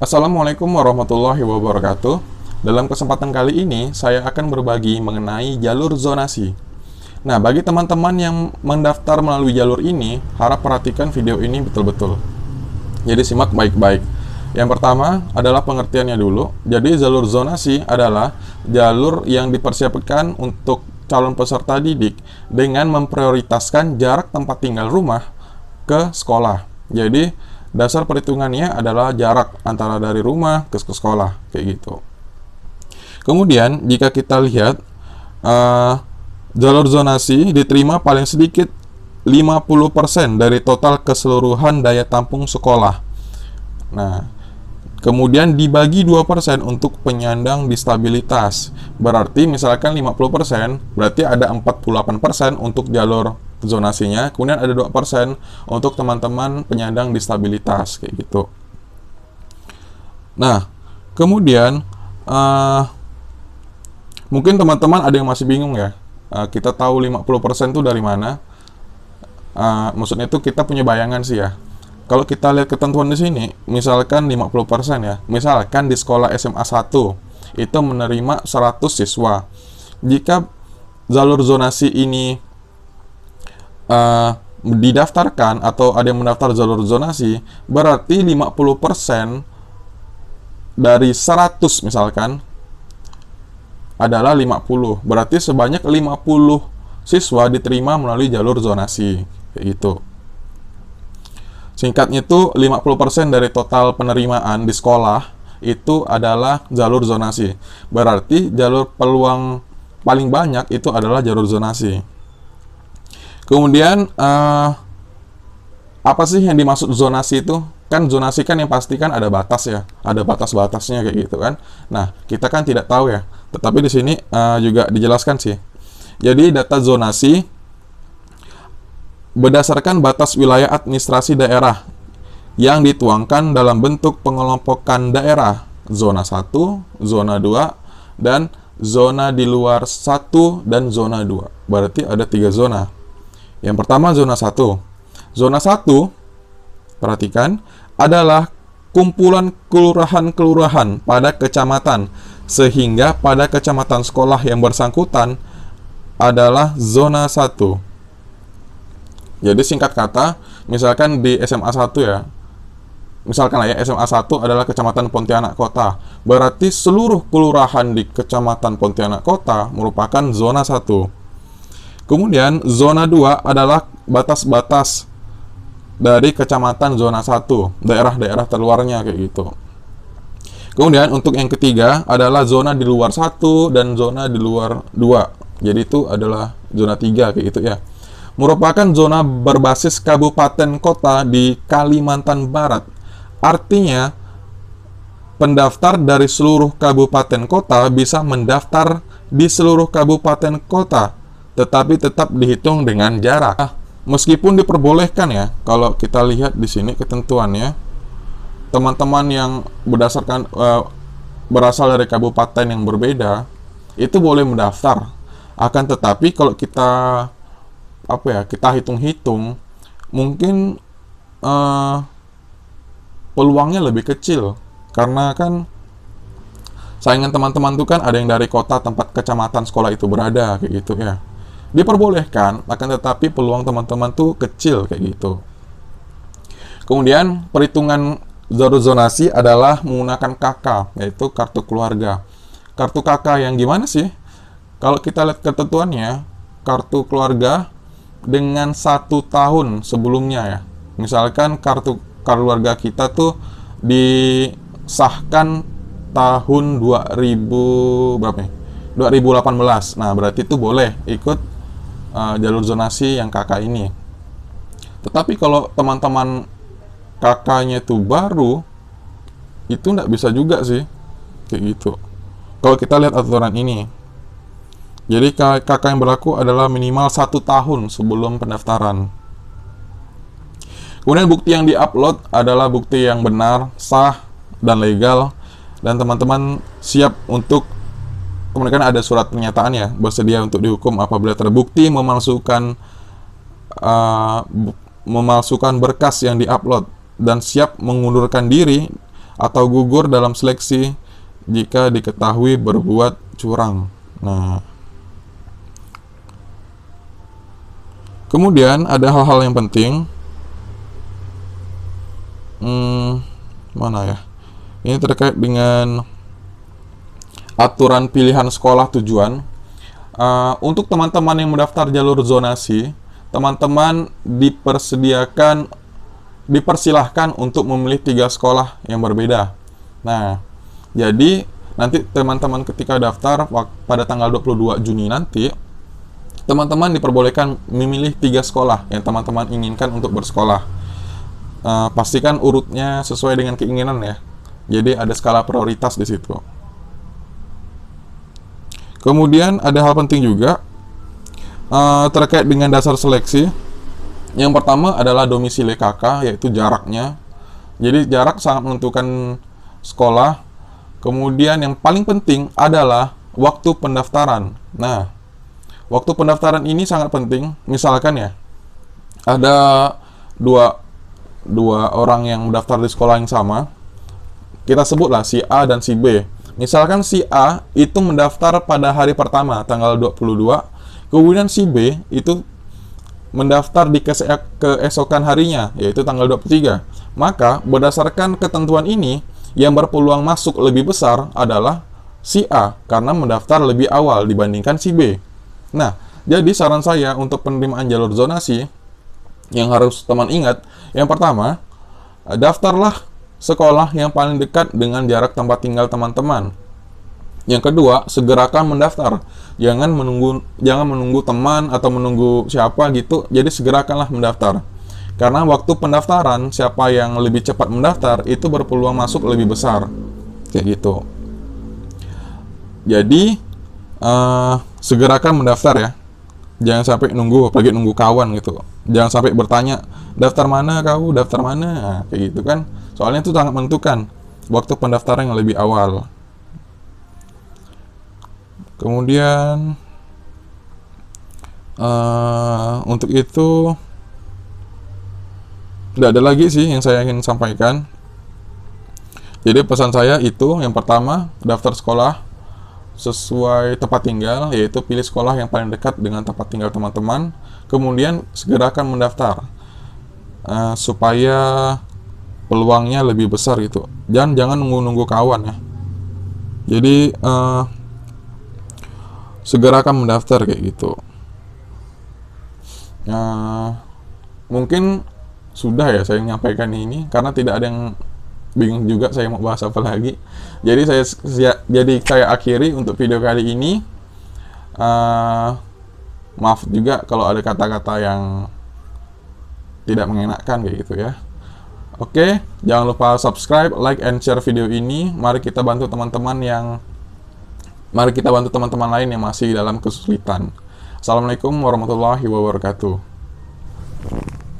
Assalamualaikum warahmatullahi wabarakatuh. Dalam kesempatan kali ini, saya akan berbagi mengenai jalur zonasi. Nah, bagi teman-teman yang mendaftar melalui jalur ini, harap perhatikan video ini betul-betul. Jadi simak baik-baik. Yang pertama adalah pengertiannya dulu. Jadi jalur zonasi adalah jalur yang dipersiapkan untuk calon peserta didik dengan memprioritaskan jarak tempat tinggal rumah ke sekolah. Jadi dasar perhitungannya adalah jarak antara dari rumah ke sekolah, kayak gitu. Kemudian, jika kita lihat jalur zonasi diterima paling sedikit 50% dari total keseluruhan daya tampung sekolah. Nah, kemudian dibagi 2% untuk penyandang disabilitas. Berarti misalkan 50%, berarti ada 48% untuk jalur zonasinya, kemudian ada 2% untuk teman-teman penyandang disabilitas, kayak gitu. Nah, kemudian mungkin teman-teman ada yang masih bingung ya, kita tahu 50% itu dari mana. Maksudnya itu kita punya bayangan sih ya. Kalau kita lihat ketentuan di sini, misalkan 50% ya, misalkan di sekolah SMA 1 itu menerima 100 siswa. Jika jalur zonasi ini didaftarkan atau ada yang mendaftar jalur zonasi, berarti 50% dari 100 misalkan adalah 50. Berarti sebanyak 50 siswa diterima melalui jalur zonasi, kayak gitu. Singkatnya itu 50% dari total penerimaan di sekolah itu adalah jalur zonasi. Berarti jalur peluang paling banyak itu adalah jalur zonasi. Kemudian apa sih yang dimaksud zonasi itu? Kan zonasi kan yang pasti kan ada batas ya, ada batas-batasnya kayak gitu kan. Nah, kita kan tidak tahu ya. Tetapi di sini juga dijelaskan sih. Jadi data zonasi berdasarkan batas wilayah administrasi daerah yang dituangkan dalam bentuk pengelompokan daerah zona 1, zona 2, dan zona di luar 1 dan zona 2. Berarti ada 3 zona. Yang pertama zona 1. Zona 1, perhatikan, adalah kumpulan kelurahan-kelurahan pada kecamatan, sehingga pada kecamatan sekolah yang bersangkutan adalah zona 1. Jadi singkat kata, misalkan di SMA 1 ya, misalkan ya SMA 1 adalah Kecamatan Pontianak Kota, berarti seluruh kelurahan di Kecamatan Pontianak Kota merupakan zona 1. Kemudian zona 2 adalah batas-batas dari kecamatan zona 1, daerah-daerah terluarnya kayak gitu. Kemudian untuk yang ketiga adalah zona di luar 1 dan zona di luar 2. Jadi itu adalah zona 3 kayak gitu ya. Merupakan zona berbasis kabupaten kota di Kalimantan Barat. Artinya pendaftar dari seluruh kabupaten kota bisa mendaftar di seluruh kabupaten kota, tetapi tetap dihitung dengan jarak. Meskipun diperbolehkan ya, kalau kita lihat di sini ketentuannya, teman-teman yang berasal dari kabupaten yang berbeda itu boleh mendaftar. Akan tetapi kalau kita kita hitung-hitung, mungkin peluangnya lebih kecil karena kan saingan teman-teman tuh kan ada yang dari kota tempat kecamatan sekolah itu berada kayak gitu ya. Diperbolehkan, akan tetapi peluang teman-teman tuh kecil kayak gitu. Kemudian perhitungan jalur zonasi adalah menggunakan KK, yaitu kartu keluarga. Kartu KK yang gimana sih? Kalau kita lihat ketentuannya, kartu keluarga dengan 1 tahun sebelumnya ya. Misalkan kartu keluarga kita tuh disahkan tahun 2018. Nah, berarti itu boleh ikut jalur zonasi yang KK ini. Tetapi kalau teman-teman KK-nya itu baru, itu nggak bisa juga sih kayak gitu. Kalau kita lihat aturan ini, jadi KK yang berlaku adalah minimal 1 tahun sebelum pendaftaran. Kemudian bukti yang diupload adalah bukti yang benar, sah, dan legal, dan teman-teman siap untuk, kemudian ada surat pernyataan ya, bersedia untuk dihukum apabila terbukti memalsukan berkas yang diupload dan siap mengundurkan diri atau gugur dalam seleksi jika diketahui berbuat curang. Nah, kemudian ada hal-hal yang penting. Mana ya? Ini terkait dengan aturan pilihan sekolah tujuan. Untuk teman-teman yang mendaftar jalur zonasi, teman-teman dipersilahkan untuk memilih 3 sekolah yang berbeda. Nah, jadi nanti teman-teman ketika daftar pada tanggal 22 Juni nanti, teman-teman diperbolehkan memilih 3 sekolah yang teman-teman inginkan untuk bersekolah. Pastikan urutnya sesuai dengan keinginan ya. Jadi ada skala prioritas di situ. Kemudian ada hal penting juga terkait dengan dasar seleksi. Yang pertama adalah domisili KK, yaitu jaraknya. Jadi jarak sangat menentukan sekolah. Kemudian yang paling penting adalah waktu pendaftaran. Nah, waktu pendaftaran ini sangat penting. Misalkan ya, ada dua orang yang mendaftar di sekolah yang sama. Kita sebutlah si A dan si B. Misalkan si A itu mendaftar pada hari pertama, tanggal 22. Kemudian si B itu mendaftar di keesokan harinya, yaitu tanggal 23. Maka, berdasarkan ketentuan ini, yang berpeluang masuk lebih besar adalah si A, karena mendaftar lebih awal dibandingkan si B. Nah, jadi saran saya untuk penerimaan jalur zonasi, yang harus teman ingat, yang pertama, daftarlah sekolah yang paling dekat dengan jarak tempat tinggal teman-teman. Yang kedua, segerakan mendaftar. Jangan menunggu teman atau menunggu siapa gitu. Jadi segerakanlah mendaftar. Karena waktu pendaftaran, siapa yang lebih cepat mendaftar itu berpeluang masuk lebih besar. Kayak gitu. Jadi segerakan mendaftar ya. Jangan sampai nunggu, apalagi nunggu kawan gitu. Jangan sampai bertanya, daftar mana kau, daftar mana, nah, kayak gitu kan. Soalnya itu sangat menentukan waktu pendaftaran yang lebih awal. Kemudian untuk itu tidak ada lagi sih yang saya ingin sampaikan. Jadi pesan saya itu, yang pertama, daftar sekolah sesuai tempat tinggal, yaitu pilih sekolah yang paling dekat dengan tempat tinggal teman-teman. Kemudian segerakan mendaftar supaya peluangnya lebih besar gitu. Jangan nunggu kawan ya. Jadi segerakan mendaftar kayak gitu. Mungkin sudah ya saya menyampaikan ini, karena tidak ada yang bingung juga saya mau bahas apa lagi. Jadi saya akhiri untuk video kali ini. Maaf juga kalau ada kata-kata yang tidak mengenakan kayak gitu ya. Oke, jangan lupa subscribe, like, and share video ini. Mari kita bantu teman-teman lain yang masih dalam kesulitan. Assalamualaikum warahmatullahi wabarakatuh.